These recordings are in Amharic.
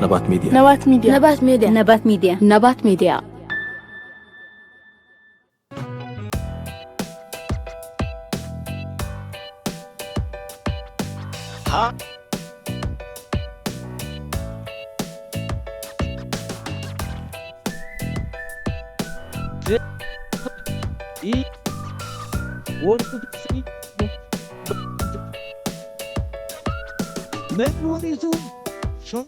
نبات ميديا نبات ميديا نبات ميديا نبات ميديا نبات ميديا ها اي وردي من ورثوا شو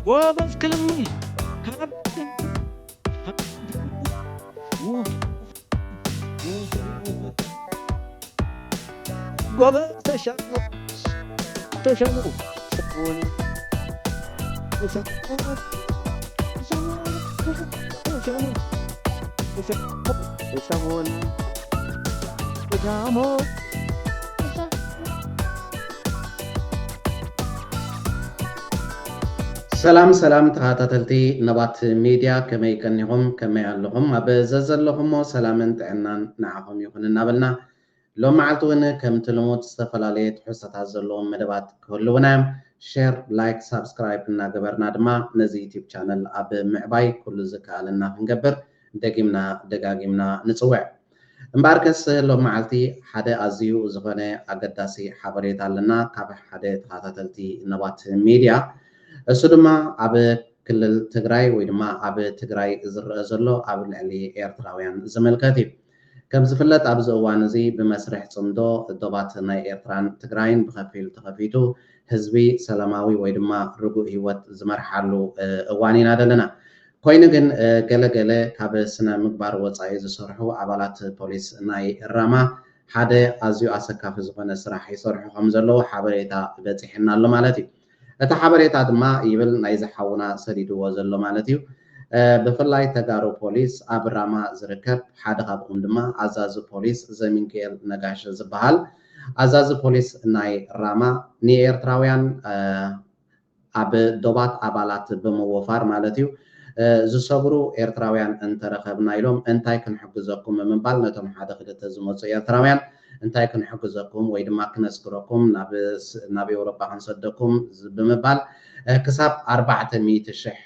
وبس كلمني وبس تشغل ሰላም ተኸታተልቲ ነባት ሚድያ ከመይ ከኒኹም ከመይ ኣለኹም ኣብ ዘዘለኹም ሰላምን ጥዕናን ንዓኹም ይኹን እናበልና ሎም መዓልቲ እውን ከምቲ ልሙድ ዝተፈላለየ ትሕዝቶታት ዘለዎም መደባት ክህልውና እዮም ሼር ላይክ ሳብስክራይብ እናገበርና ድማ ነዚ ዩቲዩብ ቻነል ኣብ ምዕባይ ኩሉ ዝከኣለና ክንገብር ደጋጊምና ንፅውዕ እምበር ከስ ሎም መዓልቲ ሓደ ኣዝዩ ዝኾነ ኣገዳሲ ሓበሬታ ኣለና ካብ ሓደ ተኸታተልቲ ነባት ሚድያ እሱ ድማ ኣብ ክልል ትግራይ ወይ ድማ ኣብ ትግራይ ዝረአ ዘሎ ኣብ ልዕሊ ኤርትራውያን ዝምልከት እዩ ከም ዝፍለጥ ኣብዚ እዋን እዚ ብመስርሕ ፅምዶ ዶባት ናይ ኤርትራን ትግራይን ብኸፊል ተኸፊቱ ህዝቢ ሰላማዊ ወይ ድማ ርጉእ ሂወት ዝመርሓሉ እዋን ኢና ዘለና ኮይኑ ግን ገለገለ ካብ ስነ ምግባር ወፃኢ ዝሰርሑ ኣባላት ፖሊስ ናይ ራማ ሓደ ኣዝዩ ኣሰካፊ ዝኾነ ስራሕ ይሰርሑ ከም ዘለዉ ሓበሬታ በፂሕና ኣሎ ማለት እዩ እቲ ሓበሬታ ድማ ይብል ናይ ዝሓውና ሰዲድዎ ዘሎ ማለት እዩ ብፍላይ ተጋሩ ፖሊስ ኣብ ራማ ዝርከብ ሓደ ካብኦም ድማ ኣዛዚ ፖሊስ ዘሚንኬል ነጋሽ ዝበሃል ኣዛዚ ፖሊስ ናይ ራማ ንኤርትራውያን ኣብ ዶባት ኣባላት ብምውፋር ማለት እዩ ዝሰብሩ ኤርትራውያን እንተረኸብና ኢሎም እንታይ ክንሕግዘኩም ምባል ነቶም ሓደ ክልተ ዝመፁ ኤርትራውያን እንታይ ክንሕግዘኩም ወይ ድማ ክነስክረኩም ናብ ኤውሮጳ ክንሰደኩም ብምባል ክሳብ 400,000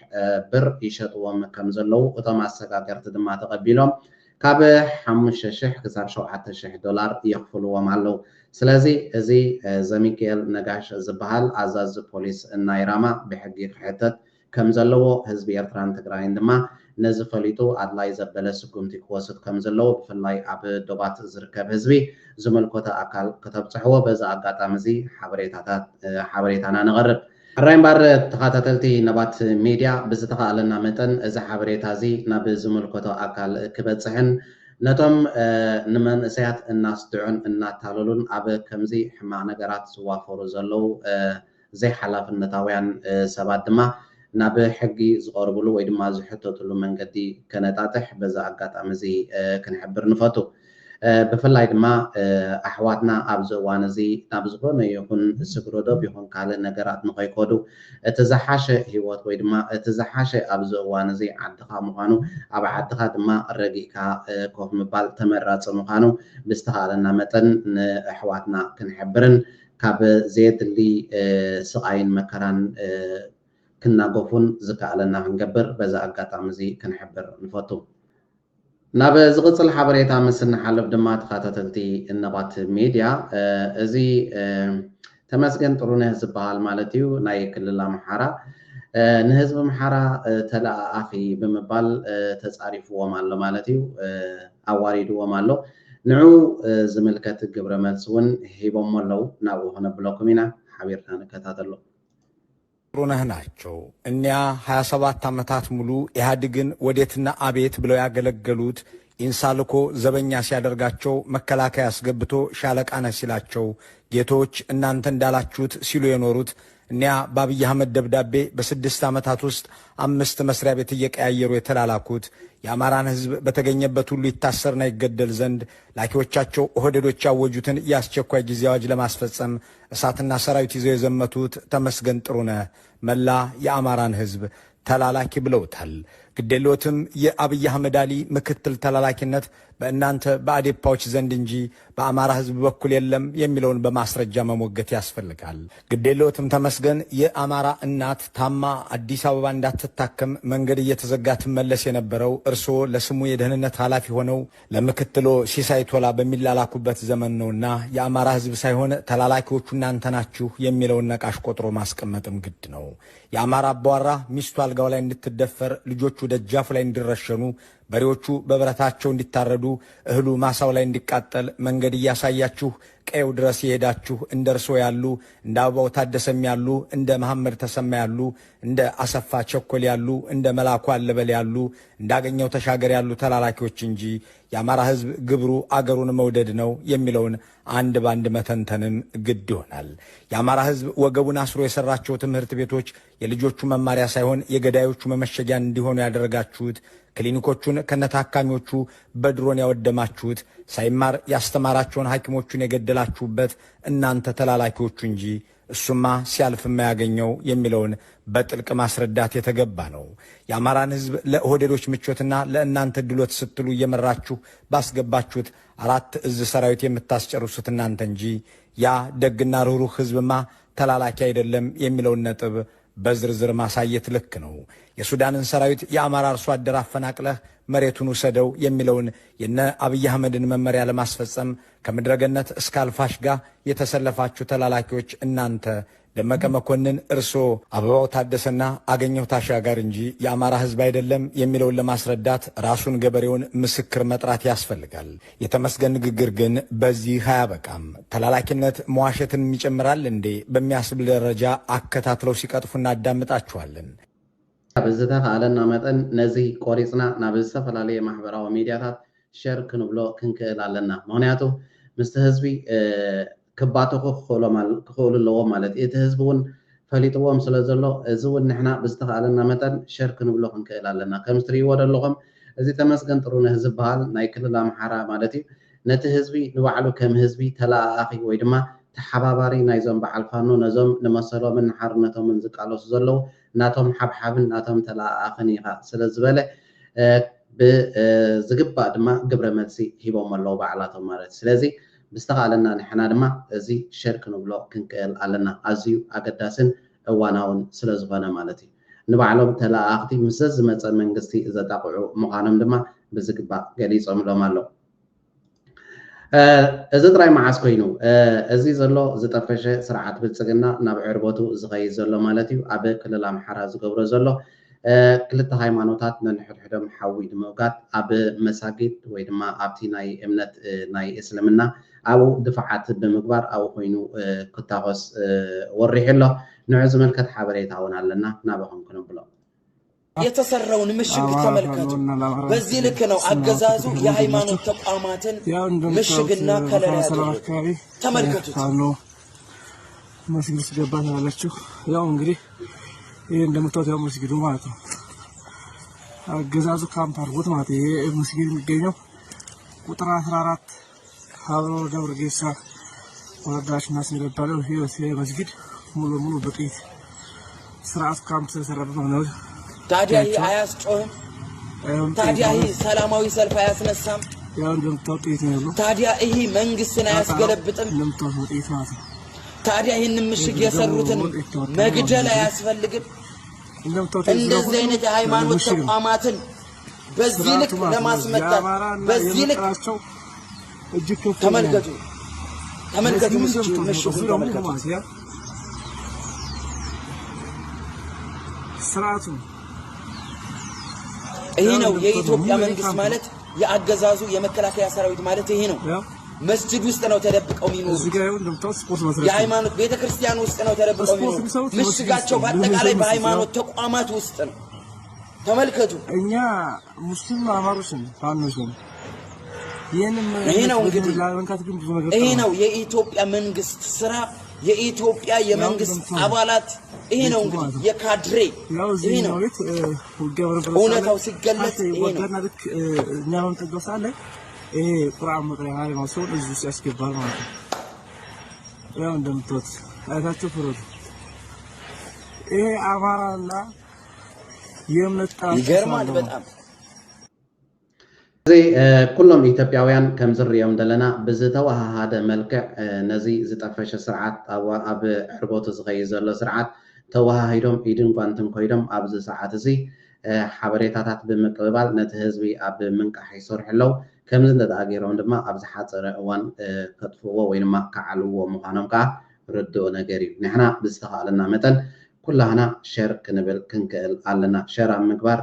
ብር ይሸጥዎም ከም ዘለው እቶም ኣሰጋገርቲ ድማ ተቐቢሎም ካብ 5,000 ክሳብ 7,000 ዶላር የኽፍልዎም ኣለው ስለዚ እዚ ዘሚካኤል ነጋሽ ዝበሃል ኣዛዚ ፖሊስ ናይ ራማ ብሕጊ ክሕተት ከም ዘለዎ ህዝቢ ኤርትራን ትግራይን ድማ ነዚ ፈሊጡ ኣድላይ ዘበለ ስጉምቲ ክወስድ ከም ዘለዎ ብፍላይ ኣብ ዶባት ዝርከብ ህዝቢ ዝምልከቶ ኣካል ከተብፅሕዎ በዛ ኣጋጣሚ እዚ ሓበሬታና ንቐርብ ሕራይ እምበር ተኸታተልቲ ነባት ሚድያ ብዝተኸኣለና መጠን እዚ ሓበሬታ እዚ ናብ ዝምልከቶ ኣካል ክበፅሕን ነቶም ንመንእሰያት እናስድዑን እናታለሉን ኣብ ከምዚ ሕማቕ ነገራት ዝዋፈሩ ዘለው ዘይሓላፍነታውያን ሰባት ድማ ናብ ሕጊ ዝቐርብሉ ወይ ድማ ዝሕተትሉ መንገዲ ከነጣጥሕ በዛ ኣጋጣሚ እዚ ክንሕብር ንፈቱ ብፍላይ ድማ ኣሕዋትና ኣብዚ እዋን እዚ ናብ ዝኾነ ይኹን ስግረዶ ይኹን ካልእ ነገራት ንኸይከዱ እቲ ዝሓሸ ሂወት ወይ ድማ እቲ ዝሓሸ ኣብዚ እዋን እዚ ዓድኻ ምዃኑ ኣብ ዓድኻ ድማ ረጊእካ ኮፍ ምባል ተመራፂ ምዃኑ ብዝተኻኣለና መጠን ንኣሕዋትና ክንሕብርን ካብ ዘየድሊ ስቃይን መከራን ክናገፉን ዝከኣለና ክንገብር በዛ ኣጋጣሚ እዚ ክንሕብር ንፈቱ ናብ ዝቕፅል ሓበሬታ ምስ ንሓልፍ ድማ ተኸታተልቲ ነባት ሚድያ እዚ ተመስገን ጥሩነህ ዝበሃል ማለት እዩ ናይ ክልል ኣምሓራ ንህዝቢ ኣምሓራ ተለኣኣኺ ብምባል ተፃሪፍዎም ኣሎ ማለት እዩ ኣዋሪድዎም ኣሎ ንዑ ዝምልከት ግብረ መልሲ እውን ሂቦም ኣለው ናብኡ ክነብለኩም ኢና ሓቢርና ንከታተሎ ጥሩነህ ናቸው እኒያ 27 ዓመታት ሙሉ ኢህአዴግን ወዴትና አቤት ብለው ያገለገሉት ኢንሳልኮ ዘበኛ ሲያደርጋቸው መከላከያ አስገብቶ ሻለቃ ነህ ሲላቸው ጌቶች እናንተ እንዳላችሁት ሲሉ የኖሩት እኒያ በአብይ አህመድ ደብዳቤ በ6 ዓመታት ውስጥ 5 መስሪያ ቤት እየቀያየሩ የተላላኩት የአማራን ህዝብ በተገኘበት ሁሉ ይታሰርና ይገደል ዘንድ ላኪዎቻቸው ኦህዴዶች ያወጁትን የአስቸኳይ ጊዜ አዋጅ ለማስፈጸም እሳትና ሰራዊት ይዘው የዘመቱት ተመስገን ጥሩነህ መላ የአማራን ህዝብ ተላላኪ ብለውታል። ግዴሎትም የአብይ አህመድ አሊ ምክትል ተላላኪነት በእናንተ በአዴፓዎች ዘንድ እንጂ በአማራ ሕዝብ በኩል የለም የሚለውን በማስረጃ መሞገት ያስፈልጋል። ግዴለዎትም ተመስገን የአማራ እናት ታማ አዲስ አበባ እንዳትታከም መንገድ እየተዘጋ ትመለስ የነበረው እርስዎ ለስሙ የደህንነት ኃላፊ ሆነው ለምክትሎ ሲሳይ ቶላ በሚላላኩበት ዘመን ነውና የአማራ ሕዝብ ሳይሆን ተላላኪዎቹ እናንተ ናችሁ የሚለውን ነቃሽ ቆጥሮ ማስቀመጥም ግድ ነው። የአማራ አባወራ ሚስቱ አልጋው ላይ እንድትደፈር፣ ልጆቹ ደጃፉ ላይ እንዲረሸኑ፣ በሬዎቹ በብረታቸው እንዲታረዱ፣ እህሉ ማሳው ላይ እንዲቃጠል መንገድ እያሳያችሁ ቀየው ድረስ የሄዳችሁ እንደ እርሶ ያሉ እንደ አበባው ታደሰም ያሉ እንደ መሐመድ ተሰማ ያሉ እንደ አሰፋ ቸኮል ያሉ እንደ መላኩ አለበል ያሉ እንዳገኘው ተሻገር ያሉ ተላላኪዎች እንጂ የአማራ ሕዝብ ግብሩ አገሩን መውደድ ነው የሚለውን አንድ ባንድ መተንተንም ግድ ይሆናል። የአማራ ሕዝብ ወገቡን አስሮ የሰራቸው ትምህርት ቤቶች የልጆቹ መማሪያ ሳይሆን የገዳዮቹ መመሸጊያ እንዲሆኑ ያደረጋችሁት፣ ክሊኒኮቹን ከነታካሚዎቹ በድሮን ያወደማችሁት፣ ሳይማር ያስተማራቸውን ሐኪሞቹን የገደላችሁበት እናንተ ተላላኪዎቹ እንጂ እሱማ ሲያልፍ የማያገኘው የሚለውን በጥልቅ ማስረዳት የተገባ ነው። የአማራን ሕዝብ ለኦህዴዶች ምቾትና ለእናንተ ድሎት ስትሉ እየመራችሁ ባስገባችሁት 4 እዝ ሰራዊት የምታስጨርሱት እናንተ እንጂ ያ ደግና ርኅሩህ ሕዝብማ ተላላኪ አይደለም የሚለውን ነጥብ በዝርዝር ማሳየት ልክ ነው። የሱዳንን ሰራዊት የአማራ አርሶ አደር አፈናቅለህ መሬቱን ውሰደው የሚለውን የነ አብይ አህመድን መመሪያ ለማስፈጸም ከምድረገነት እስከ አልፋሽጋ የተሰለፋችሁ ተላላኪዎች እናንተ ደመቀ መኮንን፣ እርሶ አበባው ታደሰና አገኘው ታሻጋር እንጂ የአማራ ሕዝብ አይደለም የሚለውን ለማስረዳት ራሱን ገበሬውን ምስክር መጥራት ያስፈልጋል። የተመስገን ንግግር ግን በዚህ አያበቃም። ተላላኪነት መዋሸትን ይጨምራል እንዴ በሚያስብል ደረጃ አከታትለው ሲቀጥፉ እናዳምጣችኋለን። ብዝተኻኣለና መጠን ነዚ ቆሪፅና ናብ ዝተፈላለየ ማሕበራዊ ሚድያታት ሸር ክንብሎ ክንክእል ኣለና። ምክንያቱ ምስቲ ህዝቢ ክባቶ ክኽእሉ ኣለዎም ማለት እዩ። እቲ ህዝቢ እውን ፈሊጥዎም ስለ ዘሎ እዚ እውን ንሕና ብዝተኻኣለና መጠን ሸር ክንብሎ ክንክእል ኣለና። ከም እትሪእዎ ዘለኹም እዚ ተመስገን ጥሩነህ ዝበሃል ናይ ክልል ኣምሓራ ማለት እዩ ነቲ ህዝቢ ንባዕሉ ከም ህዝቢ ተለኣኺ ወይ ድማ ተሓባባሪ ናይዞም በዓል ፋኖ ነዞም ንመሰሎምን ሓርነቶምን ዝቃለሱ ዘለው ናቶም ሓብሓብን ናቶም ተለኣኽን ኢኻ ስለ ዝበለ ብዝግባእ ድማ ግብረ መልሲ ሂቦም ኣለው በዓላቶም ማለት ስለዚ ብዝተኻኣለና ንሕና ድማ እዚ ሸር ክንብሎ ክንክእል ኣለና። ኣዝዩ ኣገዳስን እዋናውን ስለ ዝኾነ ማለት እዩ። ንባዕሎም ተለኣኽቲ ምስ ዝመፀ መንግስቲ ዘጣቕዑ ምዃኖም ድማ ብዝግባእ ገሊፆምሎም ኣለው። እዚ ጥራይ መዓዝ ኮይኑ እዚ ዘሎ ዝጠፈሸ ስርዓት ብልፅግና ናብ ዕርቦቱ ዝኸይድ ዘሎ ማለት እዩ። ኣብ ክልል ኣምሓራ ዝገብሮ ዘሎ ክልተ ሃይማኖታት ነንሕድሕዶም ሓዊ ንምውጋድ ኣብ መሳጊድ ወይ ድማ ኣብቲ ናይ እምነት ናይ እስልምና ኣብኡ ድፍዓት ብምግባር ኣብኡ ኮይኑ ክታኮስ ወሪሑ ኣሎ። ንዑ ዝመልከት ሓበሬታ እውን ኣለና ናበኹም ክንብሎ የተሰራውን ምሽግ ተመልከቱ። በዚህ ልክ ነው አገዛዙ የሃይማኖት ተቋማትን ምሽግና ከለላ ያደረገው። ተመልከቱት። መስጊድ ሲገባ ያላችሁ ያው እንግዲህ ይሄ እንደምታዩት ያው መስጊዱ ማለት ነው። አገዛዙ ካምፕ አድርጎት ማለት ይሄ መስጊድ የሚገኘው ቁጥር 14 ሀብሮ ደብረ ጌሳ ወረዳችና ሲነበረው ይሄ መስጊድ ሙሉ ሙሉ በጥይት ስርዓት ካምፕ ስለሰራበት ነው። ታዲያ ይሄ አያስጮህም? ታዲያ ይሄ ሰላማዊ ሰልፍ አያስነሳም? ያው እንደምታውቁት ጥይት ነው። ታዲያ ይሄ መንግስትን አያስገለብጥም? እንደምታውቁት ጥይት ማለት ነው። ታዲያ ይህንን ምሽግ የሰሩትን መግደል አያስፈልግም? እንደዚህ አይነት የሃይማኖት ተቋማትን በዚህ ልክ ለማስመታት በዚህ ልክ ተመልከቱ። ተመልከቱ ምሽጉን ተመልከቱ። ስርዓቱ ይሄ ነው የኢትዮጵያ መንግስት ማለት የአገዛዙ የመከላከያ ሰራዊት ማለት ይሄ ነው። መስጂድ ውስጥ ነው ተደብቀው የሚኖሩት። የሃይማኖት ቤተክርስቲያን ውስጥ ነው ተደብቀው የሚኖሩት። ምሽጋቸው በአጠቃላይ በሃይማኖት ተቋማት ውስጥ ነው። ተመልከቱ። እኛ ሙስሊም አማሮች ነን፣ ፋኖች ነን። ይሄ ነው እንግዲህ ይሄ ነው የኢትዮጵያ መንግስት ስራ፣ የኢትዮጵያ የመንግስት አባላት ይሄ ነው እንግዲህ የካድሬ ይሄ ነው እውነታው ሲገለጽ ይሄ ነው። እኛ መንጠቀስ አለ ይሄ ቁርአን መቅሪያ ነው ሰው እዚህ ሲያስገባል ማለት ነው። ያው እንደምትወት አይታችሁ ፍሩት። ይሄ አማራና የእምነት ይገርማል በጣም። زي كلهم إثيوبياويان كم زر يوم دلنا بزتوا هذا ملكع نزي زتفش سرعات أو أب حربوت صغير له سرعات توها هيدم إيدن قانتم كيدم أبز ساعات زي حبريتات بمقبل نتهزبي أب منك حيصور حلو كم زند أجيرون دما أبز حاضر وان كتفوا وين ما كعلو ومقانم كا ردوا نجاري نحنا بستخالنا مثلا كلنا شر كنبل كنكل علنا شر مقبر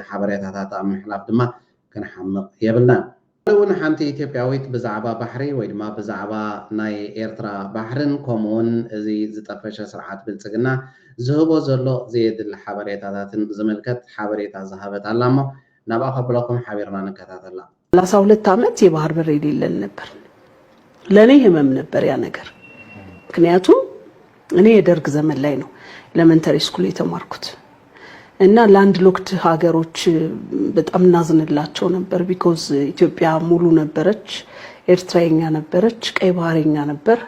حبريتات أم حلاف دما كان حمق يبلنا لو نحنتي إثيوبياويت بزعبا بحري ويدما بزعبا ناي إيرترا بحرن كومون زي زتفش سرعات بالسجنا زهبو زلو زيد الحبريتات زملكت حبريتا ذهبت علامه نبقى قبلكم حبيرنا نكتاتلا لا ساولت تعمت يبهر بريدي للنبر لاني همم نبر يا نجر ምክንያቱ እኔ የደርግ ዘመን ላይ ነው ኤሌመንተሪ ስኩል የተማርኩት እና ላንድ ሎክድ ሀገሮች በጣም ናዝንላቸው ነበር ቢኮዝ ኢትዮጵያ ሙሉ ነበረች ኤርትራኛ ነበረች ቀይ ባህርኛ ነበር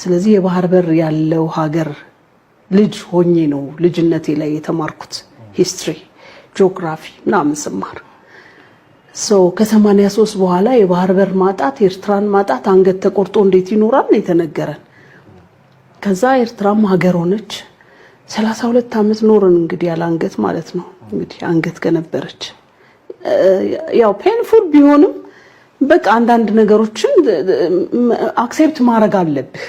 ስለዚህ የባህር በር ያለው ሀገር ልጅ ሆኜ ነው ልጅነቴ ላይ የተማርኩት ሂስትሪ ጂኦግራፊ ምናምን ስማር ከ83 በኋላ የባህር በር ማጣት ኤርትራን ማጣት አንገት ተቆርጦ እንዴት ይኖራል ነው የተነገረን ከዛ ኤርትራም ሀገር ሆነች 32 አመት ኖርን እንግዲህ ያለ አንገት ማለት ነው እንግዲህ አንገት ከነበረች ያው ፔንፉል ቢሆንም በቃ አንዳንድ ነገሮችን አክሴፕት ማድረግ አለብህ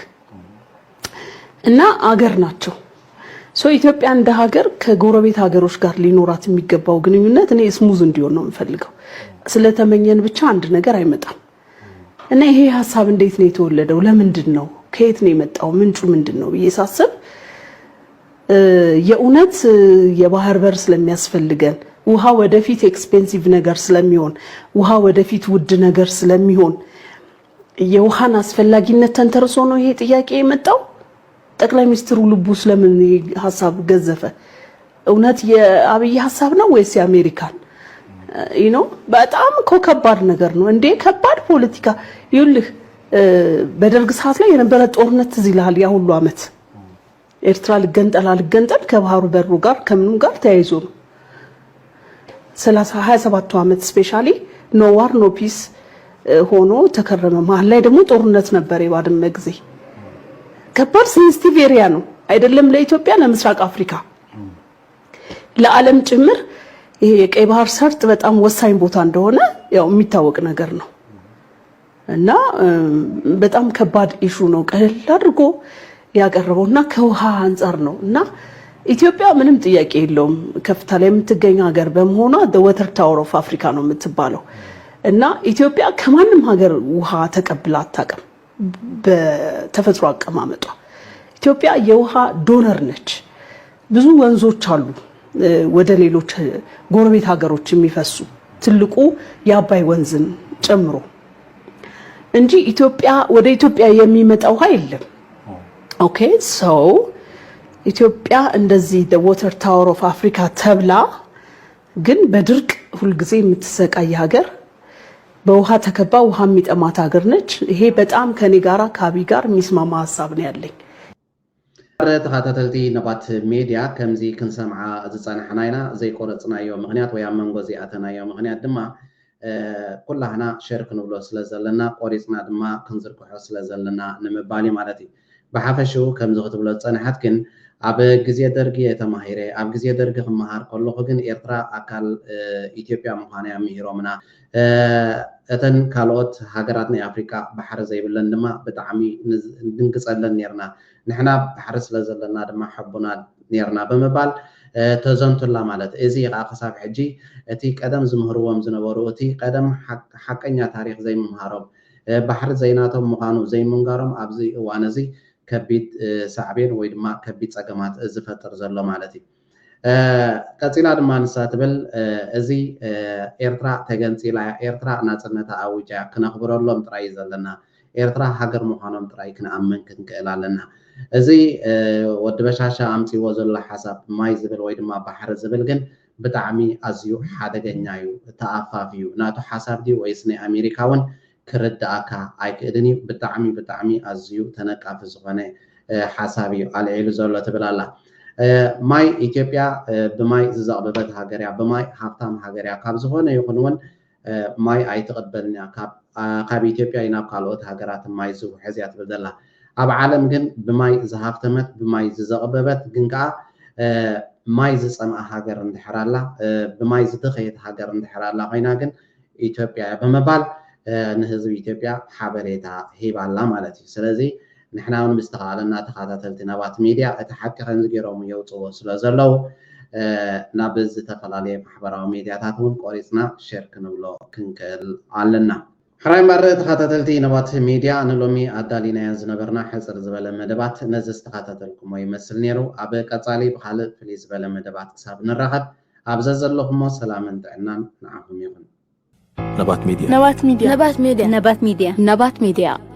እና አገር ናቸው ኢትዮጵያ እንደ ሀገር ከጎረቤት ሀገሮች ጋር ሊኖራት የሚገባው ግንኙነት እኔ ስሙዝ እንዲሆን ነው የምፈልገው ስለተመኘን ብቻ አንድ ነገር አይመጣም እና ይሄ ሐሳብ እንዴት ነው የተወለደው ለምንድን ነው ከየት ነው የመጣው ምንጩ ምንድነው በየሳሰብ የኡነት የባህር በር ስለሚያስፈልገን ውሃ ወደፊት ኤክስፔንሲቭ ነገር ስለሚሆን ውሃ ወደፊት ውድ ነገር ስለሚሆን የውሃን አስፈላጊነት ተንተርሶ ነው ይሄ ጥያቄ የመጣው ጠቅላይ ሚኒስትሩ ልቡ ስለምን ሐሳብ ገዘፈ እውነት የአብይ ሐሳብ ነው ወይስ የአሜሪካን በጣም ከባድ ነገር ነው እንዴ ከባድ ፖለቲካ ይልህ በደርግ ሰዓት ላይ የነበረ ጦርነት ይላል ያ ሁሉ አመት ኤርትራ ልገንጠል ከባህሩ በሩ ጋር ከምንም ጋር ተያይዞ ነው 27 አመት ስፔሻሊ ኖ ዋር ኖ ፒስ ሆኖ ተከረመ መሃል ላይ ደግሞ ጦርነት ነበር የባድመ ጊዜ ከባድ ሴንሲቲቭ ኤሪያ ነው አይደለም ለኢትዮጵያ ለምስራቅ አፍሪካ ለዓለም ጭምር ይሄ የቀይ ባህር ሰርጥ በጣም ወሳኝ ቦታ እንደሆነ ያው የሚታወቅ ነገር ነው እና በጣም ከባድ ኢሹ ነው ቀለል አድርጎ ያቀርበውና ከውሃ አንፃር ነው እና ኢትዮጵያ ምንም ጥያቄ የለውም ከፍታ ላይ የምትገኝ ሀገር በመሆኗ the water tower of Africa ነው የምትባለው እና ኢትዮጵያ ከማንም ሀገር ውሃ ተቀብላ አታውቅም በተፈጥሮ አቀማመጧ ኢትዮጵያ የውሃ ዶነር ነች ብዙ ወንዞች አሉ ወደ ሌሎች ጎረቤት ሀገሮች የሚፈሱ ትልቁ የአባይ ወንዝን ጨምሮ እንጂ ኢትዮጵያ ወደ ኢትዮጵያ የሚመጣው ውሃ የለም ኦኬ ኢትዮጵያ እንደዚህ the water tower of Africa ተብላ ግን በድርቅ ሁሉ ጊዜ የምትሰቃይ ሀገር በውሃ ተከባ ውሃ የሚጠማት ሀገር ነች ይሄ በጣም ከኔ ጋራ ካቢ ጋር የሚስማማ ሐሳብ ነው ያለኝ ተኻታተልቲ ነባት ሚዲያ ከምዚ ክንሰምዓ ዝጸናሕናይና ዘይቆረጽናዮ ምክንያት ወይ መንጎ ዚኣተናዮ ምክንያት ድማ ኩላህና ሸር ክንብሎ ስለዘለና ቆሪጽና ድማ ክንዝርግሖ ስለዘለና ንምባሊ ማለት እዩ بحافشو كم زغت بلاد صنحت كن أب جزية درجة تماهيرة أب جزية درجة مهار كله خجن إيرترا أكل إثيوبيا مهانة مهيرومنا أتن كالوت هاجراتنا أفريقيا بحر زي بلندما بتعمي ننقص لنا نيرنا نحنا بحرس لزلنا دم حبنا نيرنا بمبال تزنت الله مالت إزي قاقصاب حجي أتي قدم زمهروهم زنبورو أتي قدم حقنيا تاريخ زي مهارب بحر زيناتهم مقانو زي منقارم أبزي وانزي كبيت سعبين ويدما كبيت ساقمات زفتر زلو مالتي قصينا دما نساتبل ازي إيرترا تغنسي لا إيرترا ناصرنتا أوجا كنخبرلهم تراي زلنا إيرترا هاجر مخانم تراي كنأمن كنقلالنا ازي ود بشاشا امسي وزل حساب ماي زبل ويدما بحر زبل كن بتعمي ازيو حادغنيايو تافافيو ناتو حساب دي ويسني أمريكاون كرداكا ايكدني بتعمي ازيو تنقاف زغنه حسابي على عيلو زلو تبلالا ماي إثيوبيا بماي زقببت هاجريا بماي هافتام هاجريا كاب زغنه يكونون ማይ ኣይተቀበልና ካብ ኢትዮጵያ ናብ ካልኦት ሃገራት ማይ ዝውሕዝ እያ ትብል ዘላ ኣብ ዓለም ግን ብማይ ዝሃፍተመት ብማይ ዝዘቕበበት ግን ከዓ ማይ ዝፀምአ ሃገር እንድሕራላ ብማይ ዝደኸየት ሃገር እንድሕራላ ኮይና ግን ኢትዮጵያ በመባል ንህዝቢ ኢትዮጵያ ሓበሬታ ሂባላ ማለት እዩ ስለዚ ንሕና እውን ምስተኻለና ተኸታተልቲ ነባት ሚድያ እቲ ሓቂ ከምዚ ገይሮም የውፅዎ ስለ ዘለው ናብ ዝተፈላለዩ ማሕበራዊ ሚድያታት እውን ቆሪፅና ሼር ክንብሎ ክንክእል ኣለና ሕራይ እምበር ተኸታተልቲ ነባት ሚድያ ንሎሚ ኣዳሊናዮ ዝነበርና ሕፅር ዝበለ መደባት ነዚ ዝተኸታተልኩሞ ይመስል ነይሩ ኣብ ቀፃሊ ብካልእ ፍልይ ዝበለ መደባት ክሳብ ንራኸብ ኣብዘ ዘለኹሞ ሰላምን ጥዕናን ንዓኹም ይኹን نبات ميديا